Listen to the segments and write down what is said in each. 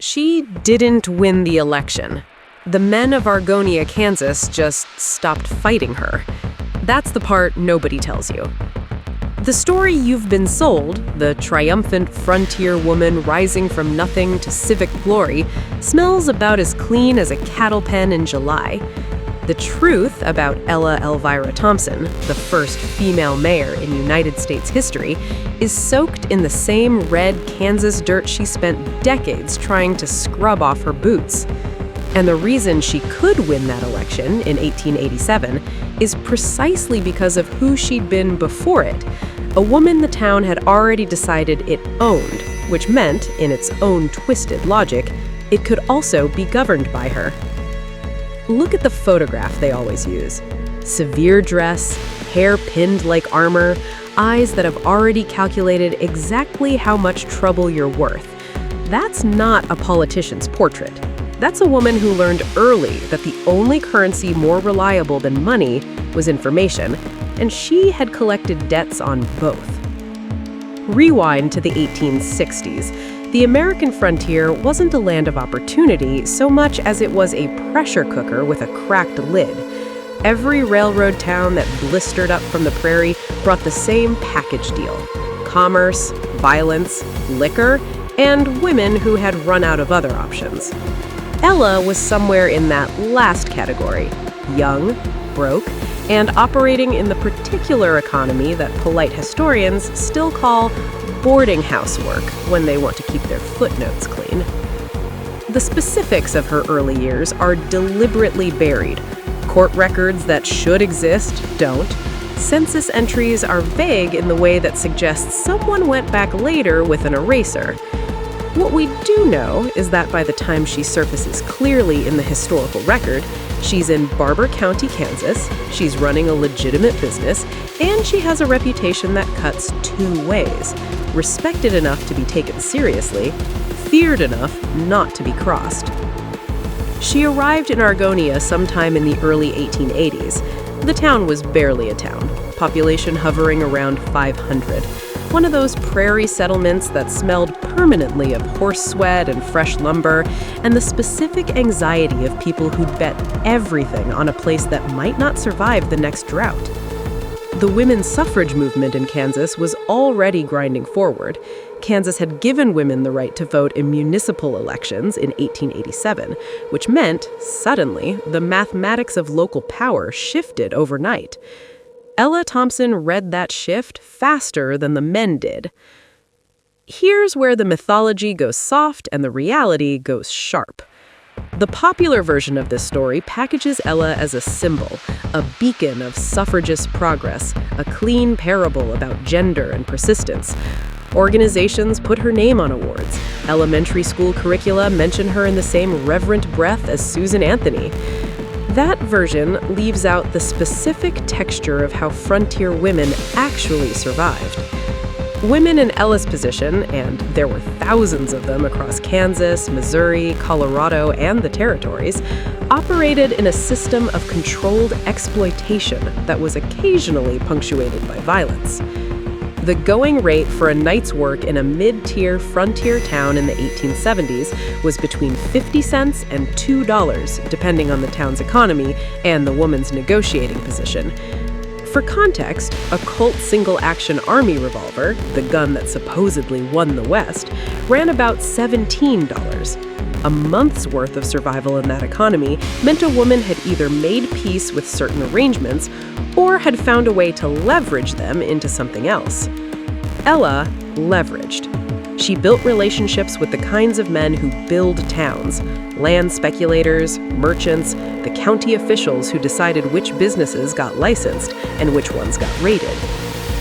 She didn't win the election. The men of Argonia, Kansas just stopped fighting her. That's the part nobody tells you. The story you've been sold, the triumphant frontier woman rising from nothing to civic glory, smells about as clean as a cattle pen in July. The truth about Ella Elvira Thompson, the first female mayor in United States history, is soaked in the same red Kansas dirt she spent decades trying to scrub off her boots. And the reason she could win that election in 1887 is precisely because of who she'd been before it, a woman the town had already decided it owned, which meant, in its own twisted logic, it could also be governed by her. Look at the photograph they always use. Severe dress, hair pinned like armor, eyes that have already calculated exactly how much trouble you're worth. That's not a politician's portrait. That's a woman who learned early that the only currency more reliable than money was information, and she had collected debts on both. Rewind to the 1860s. The American frontier wasn't a land of opportunity so much as it was a pressure cooker with a cracked lid. Every railroad town that blistered up from the prairie brought the same package deal: commerce, violence, liquor, and women who had run out of other options. Ella was somewhere in that last category: young, broke, and operating in the particular economy that polite historians still call boarding house work when they want to keep their footnotes clean. The specifics of her early years are deliberately buried. Court records that should exist don't. Census entries are vague in the way that suggests someone went back later with an eraser. What we do know is that by the time she surfaces clearly in the historical record, she's in Barber County, Kansas, she's running a legitimate business, and she has a reputation that cuts two ways: respected enough to be taken seriously, feared enough not to be crossed. She arrived in Argonia sometime in the early 1880s. The town was barely a town, population hovering around 500. One of those prairie settlements that smelled permanently of horse sweat and fresh lumber, and the specific anxiety of people who'd bet everything on a place that might not survive the next drought. The women's suffrage movement in Kansas was already grinding forward. Kansas had given women the right to vote in municipal elections in 1887, which meant, suddenly, the mathematics of local power shifted overnight. Ella Thompson read that shift faster than the men did. Here's where the mythology goes soft and the reality goes sharp. The popular version of this story packages Ella as a symbol, a beacon of suffragist progress, a clean parable about gender and persistence. Organizations put her name on awards. Elementary school curricula mention her in the same reverent breath as Susan Anthony. That version leaves out the specific texture of how frontier women actually survived. Women in Ella's position, and there were thousands of them across Kansas, Missouri, Colorado, and the territories, operated in a system of controlled exploitation that was occasionally punctuated by violence. The going rate for a night's work in a mid-tier frontier town in the 1870s was between 50 cents and $2, depending on the town's economy and the woman's negotiating position. For context, a Colt single-action army revolver, the gun that supposedly won the West, ran about $17. A month's worth of survival in that economy meant a woman had either made peace with certain arrangements or had found a way to leverage them into something else. Ella leveraged. She built relationships with the kinds of men who build towns: land speculators, merchants, the county officials who decided which businesses got licensed and which ones got raided.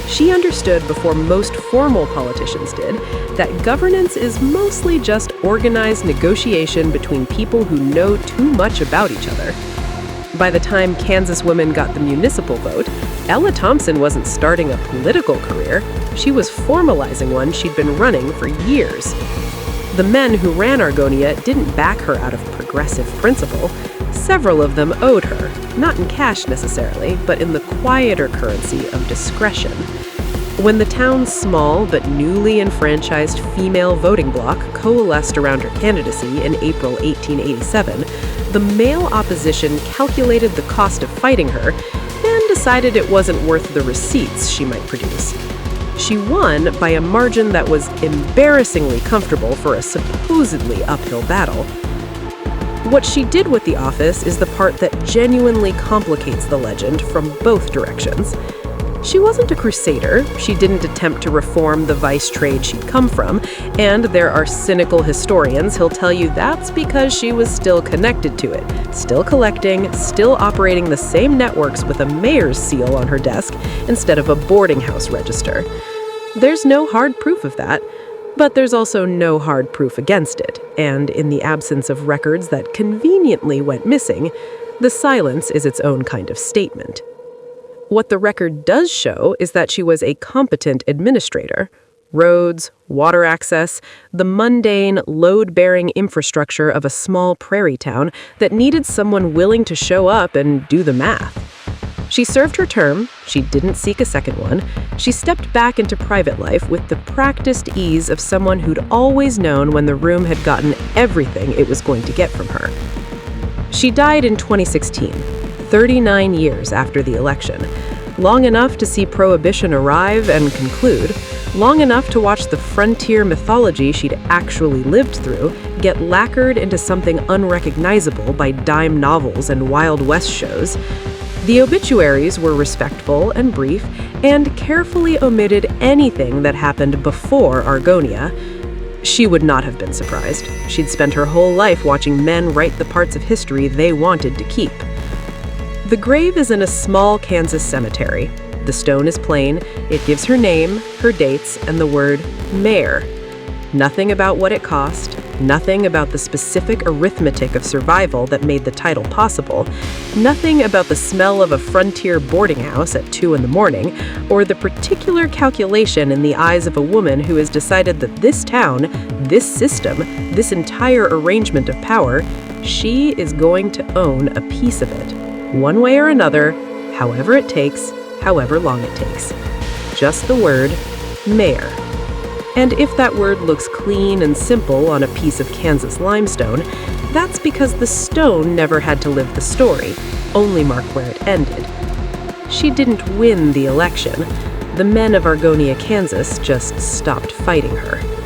She understood before most formal politicians did that governance is mostly just organized negotiation between people who know too much about each other. By the time Kansas women got the municipal vote, Ella Thompson wasn't starting a political career. She was formalizing one she'd been running for years. The men who ran Argonia didn't back her out of progressive principle. Several of them owed her, not in cash necessarily, but in the quieter currency of discretion. When the town's small but newly enfranchised female voting bloc coalesced around her candidacy in April 1887, the male opposition calculated the cost of fighting her and decided it wasn't worth the receipts she might produce. She won by a margin that was embarrassingly comfortable for a supposedly uphill battle. What she did with the office is the part that genuinely complicates the legend from both directions. She wasn't a crusader, she didn't attempt to reform the vice trade she'd come from, and there are cynical historians who'll tell you that's because she was still connected to it, still collecting, still operating the same networks with a mayor's seal on her desk instead of a boarding house register. There's no hard proof of that, but there's also no hard proof against it, and in the absence of records that conveniently went missing, the silence is its own kind of statement. What the record does show is that she was a competent administrator. Roads, water access, the mundane, load-bearing infrastructure of a small prairie town that needed someone willing to show up and do the math. She served her term, she didn't seek a second one, she stepped back into private life with the practiced ease of someone who'd always known when the room had gotten everything it was going to get from her. She died in 2016. 39 years after the election, long enough to see Prohibition arrive and conclude, long enough to watch the frontier mythology she'd actually lived through get lacquered into something unrecognizable by dime novels and Wild West shows. The obituaries were respectful and brief and carefully omitted anything that happened before Argonia. She would not have been surprised. She'd spent her whole life watching men write the parts of history they wanted to keep. The grave is in a small Kansas cemetery. The stone is plain, it gives her name, her dates, and the word mayor. Nothing about what it cost, nothing about the specific arithmetic of survival that made the title possible, nothing about the smell of a frontier boarding house at 2 a.m, or the particular calculation in the eyes of a woman who has decided that this town, this system, this entire arrangement of power, she is going to own a piece of it. One way or another, however it takes, however long it takes. Just the word, mayor. And if that word looks clean and simple on a piece of Kansas limestone, that's because the stone never had to live the story, only mark where it ended. She didn't win the election. The men of Argonia, Kansas just stopped fighting her.